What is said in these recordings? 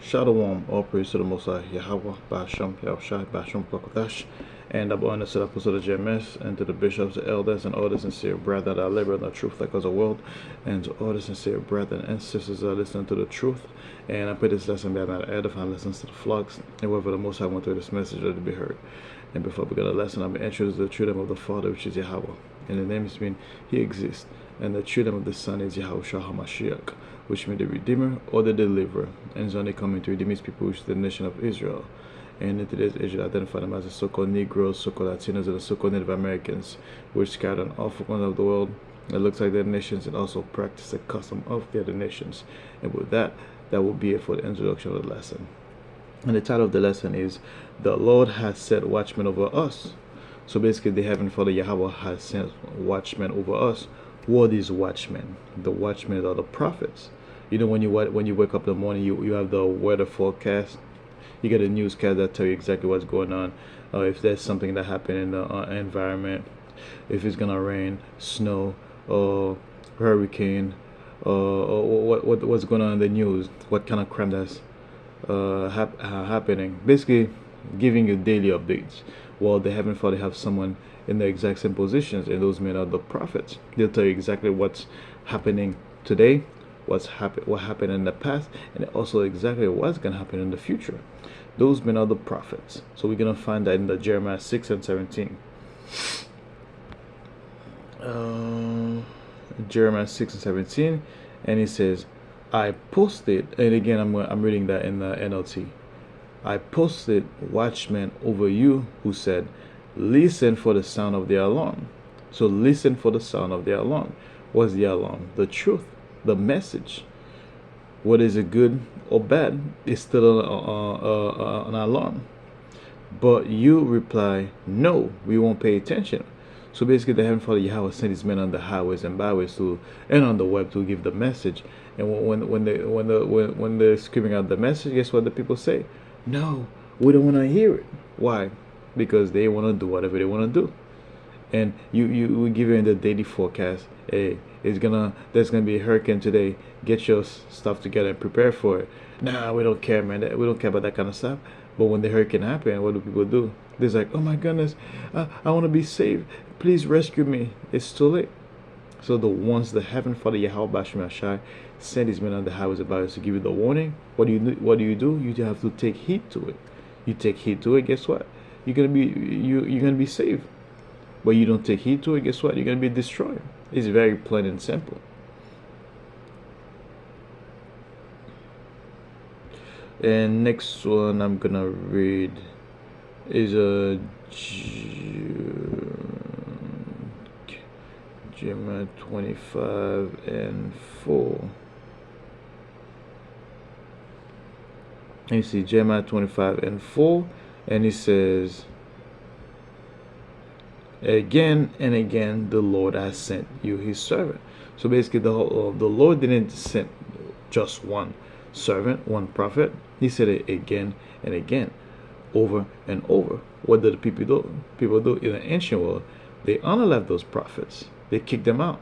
Shalom, all praise to the Most High, Yahweh, Basham, Yahushai, Basham, Bakodash, and upon the apostle of JMS, and to the bishops, the elders, and all the sincere brethren that labor in the truth like us a world, and to all the sincere brethren and sisters that listen to the truth. And I pray this lesson be not edifying lessons to the flocks, and wherever the Most High went through this message, let it be heard. And before we begin the lesson, I'm going to introduce the true name of the Father, which is Yahweh. And the name is mean He exists. And the true name of the Son is Yahushua HaMashiach, which means the Redeemer or the Deliverer. And He's only coming to redeem His people, which is the nation of Israel. And in today's age, identify them as the so-called Negroes, so-called Latinos, and the so-called Native Americans, which scattered on all four corners of the world. It looks like their nations and also practice the custom of the other nations. And with that, that will be it for the introduction of the lesson. And the title of the lesson is The Lord Has Set Watchmen Over Us. So basically, the Heavenly Father Yahweh has sent watchmen over us. Who are these watchmen? The watchmen are the prophets. You know, when you wake up in the morning, you have the weather forecast. You get a newscast that tell you exactly what's going on. If there's something that happened in the environment, if it's gonna rain, snow, or hurricane, or what's going on in the news, what kind of crime that's happening. Basically, giving you daily updates. Well, the Heavenly Father have someone in the exact same positions, and those men are the prophets. They'll tell you exactly what's happening today, what happened in the past, and also exactly what's gonna happen in the future. Those men are the prophets. So we're gonna find that in the Jeremiah 6 and 17. Jeremiah 6 and 17, and it says, I posted, and again I'm reading that in the NLT. I posted watchmen over you who said, listen for the sound of the alarm. So listen for the sound of the alarm. What's the alarm? The truth, the message. Whether it's good or bad, it's still an alarm. But you reply, no, we won't pay attention. So basically, the Heavenly Father Yahweh sent His men on the highways and byways and on the web to give the message. And when they're screaming out the message, guess what the people say? No, we don't want to hear it. Why? Because they want to do whatever they want to do. And we give you in the daily forecast, hey, there's gonna be a hurricane today. Get your stuff together and prepare for it. Nah, we don't care, man. We don't care about that kind of stuff. But when the hurricane happens, what do people do? They're like, oh my goodness, I want to be saved. Please rescue me. It's too late. So the Heavenly Father Yahweh Bashim Ashai sent His men on the highways and byways to give you the warning. What do you do? You have to take heed to it. You take heed to it. Guess what? You're gonna be saved. But you don't take heed to it. Guess what? You're gonna be destroyed. It's very plain and simple. And next one I'm gonna read is Jeremiah 25 and 4. And you see Jeremiah 25 and 4, and it says, again and again the Lord has sent you His servant. So basically, the Lord didn't send just one servant, one prophet. He said it again and again, over and over. What did the people do? People do in the ancient world, they unalive those prophets. They kicked them out.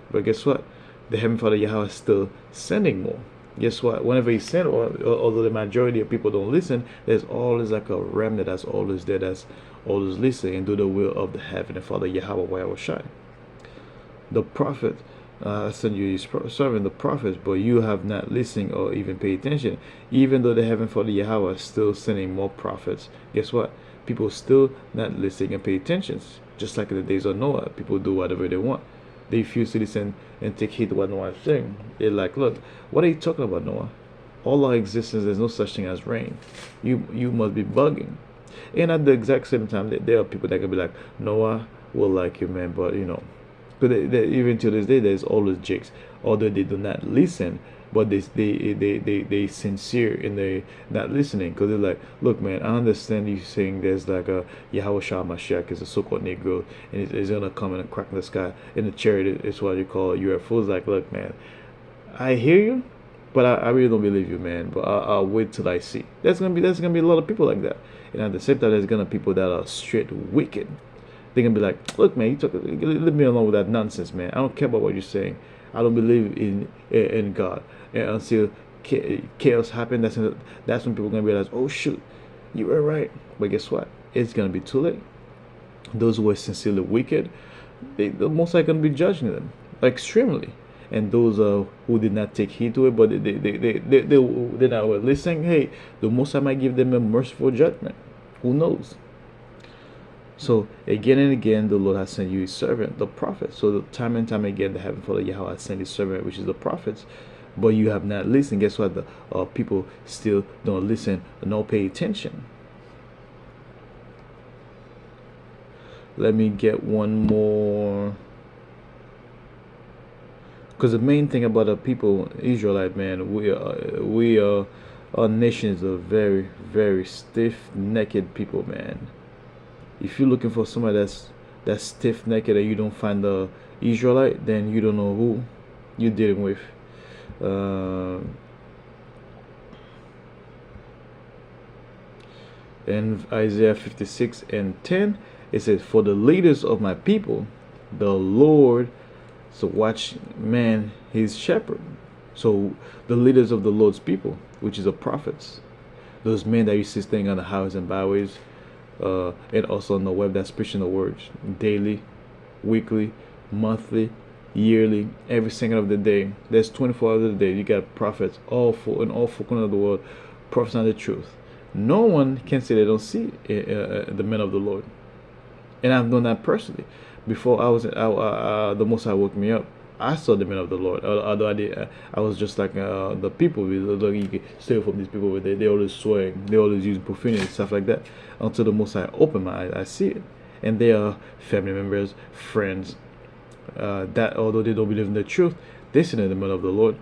But guess what? The Heavenly Father Yahweh is still sending more. Guess what? Whenever He sent, although the majority of people don't listen, there's always like a remnant that's always there, that's always listening and do the will of the Heavenly Father Yahweh Yahushai. The prophet send you His servant, the prophets, but you have not listened or even paid attention. Even though the Heavenly Father Yahweh is still sending more prophets, guess what? People still not listening and pay attention. Just like in the days of Noah, people do whatever they want. They refuse to listen and take heed to what Noah is saying. They're like, look, what are you talking about, Noah? All our existence, there's no such thing as rain. You must be bugging. And at the exact same time, there are people that can be like, Noah will like you, man, but but even to this day, there's always jigs. Although they do not listen, but they sincere in they not listening, because they're like, look, man, I understand you saying there's like a Yahweh Shah Mashiach is a so-called Negro, and it's gonna come in and crack in the sky in the chariot. It's what you call UFOs. Like, look, man, I hear you, but I really don't believe you, man. But I'll wait till I see. There's gonna be a lot of people like that, and at the same time, there's gonna be people that are straight wicked. They're gonna be like, look, man, leave me alone with that nonsense, man. I don't care about what you're saying. I don't believe in God until chaos happen, that's when people are gonna realize, oh shoot, you were right. But guess what? It's gonna be too late. Those who are sincerely wicked, the most likely gonna be judging them extremely. And those who did not take heed to it, but they not were listening, hey, the most I might give them a merciful judgment. Who knows? So again and again, the Lord has sent you his servant, the prophet. So the time and time again, the heaven Father Yahweh has sent his servant, which is the prophets. But you have not listened. Guess what? The people still don't listen, nor pay attention. Let me get one more. Because the main thing about the people, Israelite, man, our nation is a very, very stiff-necked people, man. If you're looking for somebody that's stiff-necked and you don't find the Israelite, then you don't know who you're dealing with. In Isaiah 56:10, it says, "For the leaders of my people, the Lord." So watch man, his shepherd. So the leaders of the Lord's people, which is the prophets, those men that you see staying on the highways and byways, and also on the web that's preaching the words daily, weekly, monthly, yearly, every second of the day. There's 24 hours of the day. You got prophets all in all four corners of the world prophesying the truth. No one can say they don't see the men of the Lord, and I've done that personally. Before the Most High woke me up, I saw the men of the Lord. Although I was just like the people. You can stay from these people. They always swearing, they always use profanity, stuff like that. Until the Most High opened my eyes, I see it, and they are family members, friends. That although they don't believe in the truth, they see the men of the Lord.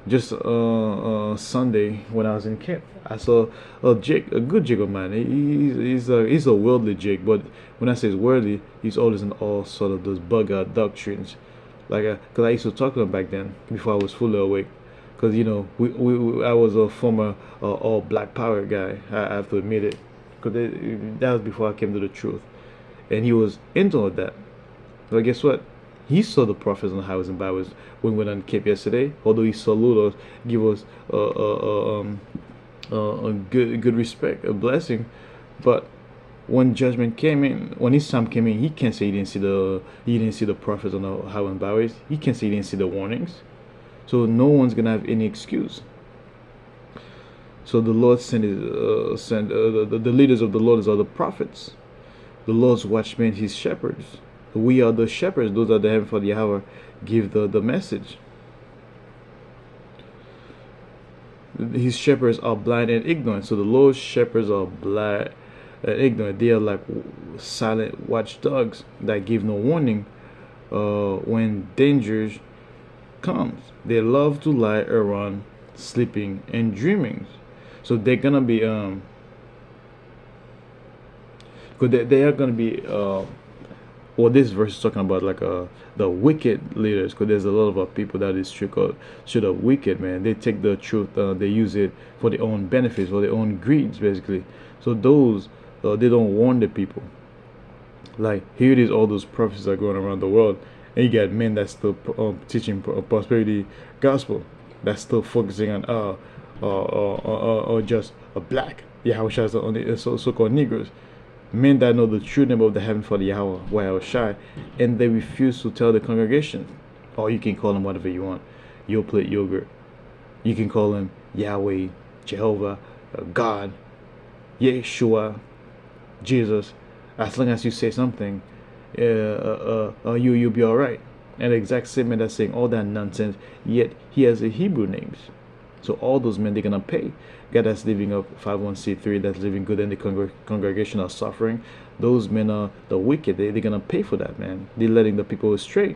Just Sunday when I was in camp, I saw a good jig of mine. He's a worldly jig, but when I say worldly, he's always in all sort of those bug-out doctrines. Like, cause I used to talk to him back then before I was fully awake. Cause you know, I was a former all Black Power guy. I have to admit it. Cause that was before I came to the truth, and he was into all that. But guess what? He saw the prophets on the highways and byways when we went on Cape yesterday. Although he saluted us, give us a good respect, a blessing, but when judgment came in, when his time came in, he can't say he didn't see the prophets on the highways and byways. He can't say he didn't see the warnings. So no one's gonna have any excuse. So the Lord sent the leaders of the Lord are the prophets. The Lord's watchmen, his shepherds. We are the shepherds. Those are the heaven for the hour. Give the message. His shepherds are blind and ignorant. So the Lord's shepherds are blind and ignorant. They are like silent watchdogs that give no warning when dangers comes. They love to lie around, sleeping and dreaming. So they're gonna be they are gonna be well, this verse is talking about like the wicked leaders, because there's a lot of people that is straight up wicked, man. They take the truth, they use it for their own benefits, for their own greeds, basically. So those they don't warn the people. Like here it is, all those prophets are going around the world, and you got men that's still teaching prosperity gospel, that's still focusing on or just a black Yahushua on the so-called Negroes. Men that know the true name of the heaven for the Yahweh Shai, and they refuse to tell the congregation. Or you can call them whatever you want. You'll plate yogurt. You can call him Yahweh, Jehovah, God, Yeshua, Jesus. As long as you say something, you'll be all right. And the exact same man that's saying all that nonsense, yet he has a Hebrew names. So all those men, they're gonna pay. God that's living up 501c3, that's living good, and the congregation are suffering. Those men are the wicked. They're gonna pay for that, man. They're letting the people astray.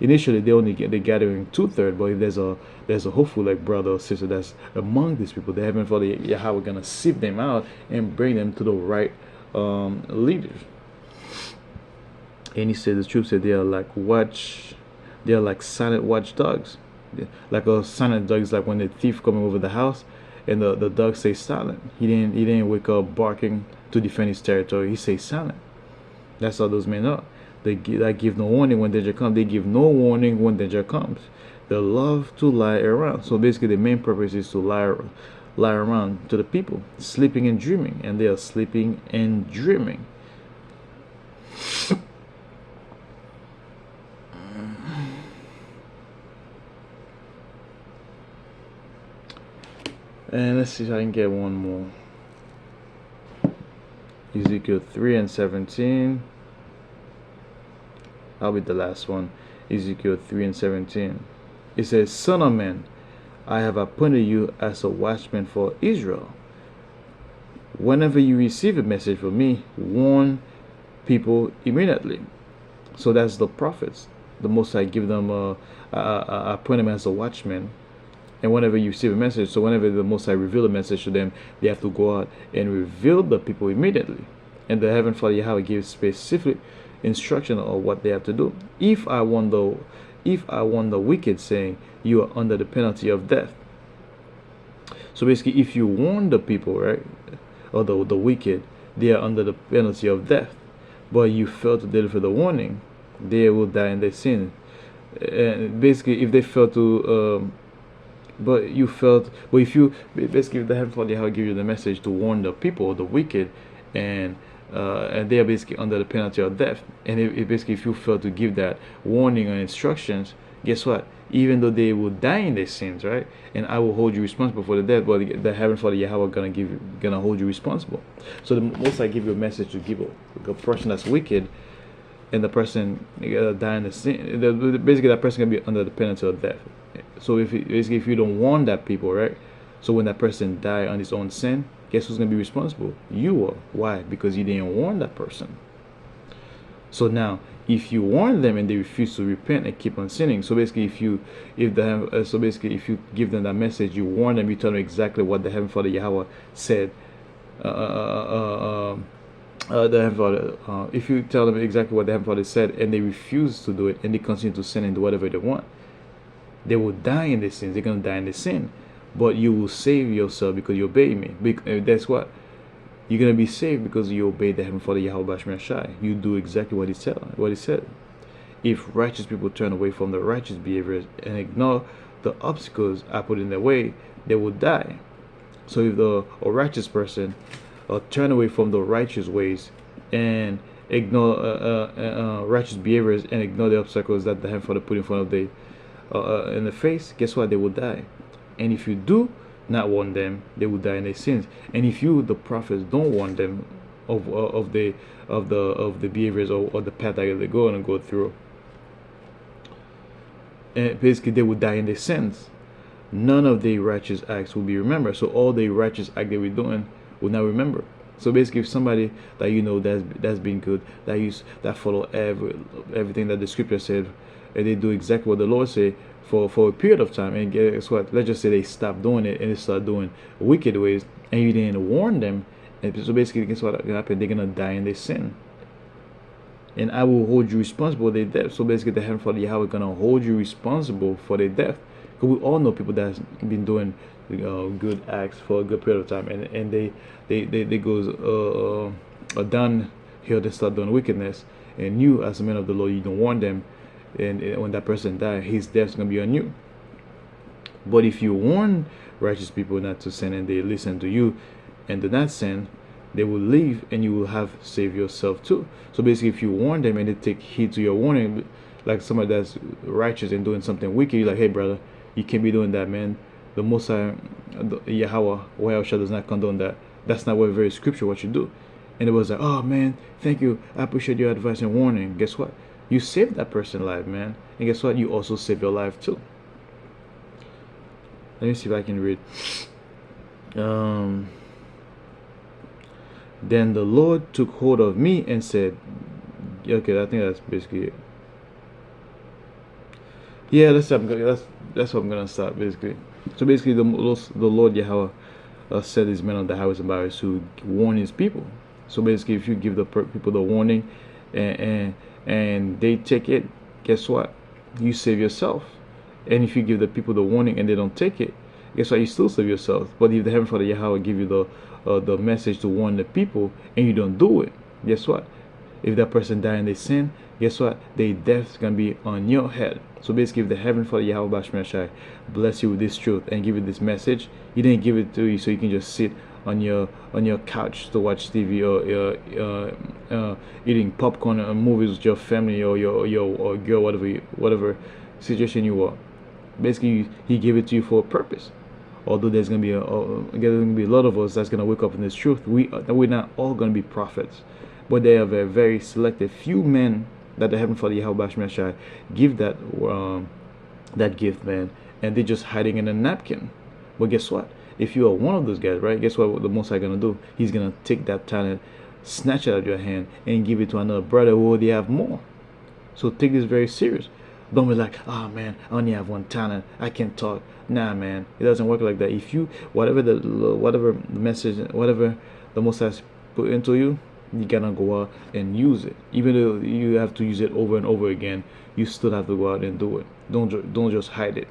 Initially, they're gathering 2/3, but if there's a hopeful like brother or sister that's among these people, the heaven for the Yahweh gonna sift them out and bring them to the right leaders. And he said, the truth said, they are like silent watchdogs. Like a silent dog is like when the thief coming over the house and the dog stays silent. He didn't wake up barking to defend his territory. He stays silent. That's how those men are. They give no warning when danger comes. They give no warning when danger comes. They love to lie around. So basically, the main purpose is to lie around to the people, sleeping and dreaming, and they are sleeping and dreaming. And let's see if I can get one more. Ezekiel 3 and 17. I'll be the last one. Ezekiel 3 and 17. It says, Son of man, I have appointed you as a watchman for Israel. Whenever you receive a message from me, warn people immediately. So that's the prophets. The Most High give them appoint them as a watchman. And whenever you receive a message, so whenever the Most High reveal a message to them, they have to go out and reveal the people immediately. And the Heavenly Father Yahweh gives specific instruction of what they have to do. If I warn the wicked, saying you are under the penalty of death. So basically, if you warn the people, right, or the wicked, they are under the penalty of death. But you fail to deliver the warning, they will die in their sin. And basically, if they fail to but if you basically, if the Heavenly Father Yahweh give you the message to warn the people, the wicked, and they are basically under the penalty of death, and basically, if you fail to give that warning and instructions, guess what? Even though they will die in their sins, right, and I will hold you responsible for the death, but the Heavenly Father Yahweh gonna hold you responsible. So the Most I give you a message to give a person that's wicked, and the person die in the sin. Basically, that person can be under the penalty of death. So if you don't warn that people, right? So when that person die on his own sin, guess who's gonna be responsible? You are. Why? Because you didn't warn that person. So now, if you warn them and they refuse to repent and keep on sinning, so basically, if you give them that message, you warn them, you tell them exactly what the Heavenly Father Yahweh said. The Heavenly Father, if you tell them exactly what the Heavenly Father said, and they refuse to do it, and they continue to sin and do whatever they want, they will die in their sins. They're gonna die in their sin, but you will save yourself because you obey me. That's what you're gonna be saved, because you obey the Heavenly Father Yahweh Bashmir Shai. You do exactly what He said. If righteous people turn away from the righteous behaviors and ignore the obstacles I put in their way, they will die. So if a righteous person turn away from the righteous ways and ignore righteous behaviors and ignore the obstacles that the Heavenly Father put in front of them in the face, guess what? They will die. And if you do not warn them, they will die in their sins. And if you, the prophets, don't warn them of the behaviors or the path that they're going to go through, and basically they will die in their sins. None of the righteous acts will be remembered. So all the righteous acts they were doing will not remember. So basically, if somebody that you know that's been good, that follow everything that the Scripture said, and they do exactly what the Lord said for a period of time, and guess what? Let's just say they stop doing it and they start doing wicked ways, and you didn't warn them, and so basically, guess what gonna happen? They're gonna die in their sin, and I will hold you responsible for their death. So basically, the Heavenly Father Yahweh gonna hold you responsible for their death, because we all know people that's been doing good acts for a good period of time, and they goes downhill, they start doing wickedness, and you as a man of the Lord, you don't warn them, and when that person dies, his death's gonna be on you. But if you warn righteous people not to sin and they listen to you and do not sin, they will leave and you will have saved yourself too. So basically, if you warn them and they take heed to your warning, like somebody that's righteous and doing something wicked, you're like, hey brother, you can't be doing that, man. The Most High, Yahweh does not condone that. That's not what very scripture what you do. And it was like, oh man, thank you, I appreciate your advice and warning. Guess what? You saved that person's life, man. And guess what? You also save your life too. Let me see if I can read. Then the Lord took hold of me and said, okay, I think that's basically it. Yeah, that's what I'm gonna start basically. So basically, the Lord Yahweh said these men on the highways and byways to warn His people. So basically, if you give the people the warning and they take it, guess what? You save yourself. And if you give the people the warning and they don't take it, guess what? You still save yourself. But if the Heavenly Father Yahweh give you the message to warn the people and you don't do it, guess what? if that person died in their sin, guess what? Their death's gonna be on your head. So basically, if the Heavenly Father Yahweh Bashmashai bless you with this truth and give you this message, He didn't give it to you so you can just sit on your couch to watch TV, or eating popcorn and movies with your family, or or girl, whatever situation you are. Basically, He gave it to you for a purpose. Although there's gonna be a lot of us that's gonna wake up in this truth, we're not all gonna be prophets, but they have a very selected few men that the Heavenly Father Yahweh Bashmashai give that gift, man, and they're just hiding in a napkin. But guess what? If you are one of those guys, right? Guess what the Most High gonna do? He's gonna take that talent, snatch it out of your hand, and give it to another brother who already have more. So take this very serious. Don't be like, oh man, I only have one talent, I can't talk. Nah, man, it doesn't work like that. If you whatever the message, whatever the Most High put into you, you gotta go out and use it. Even though you have to use it over and over again, you still have to go out and do it. Don't just hide it.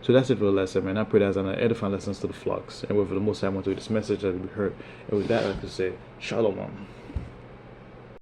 So that's it for the lesson, man. I pray that's an edifying lessons to the flocks. And with the Most High, I want to do this message that we heard. And with that, I like to say, Shalom.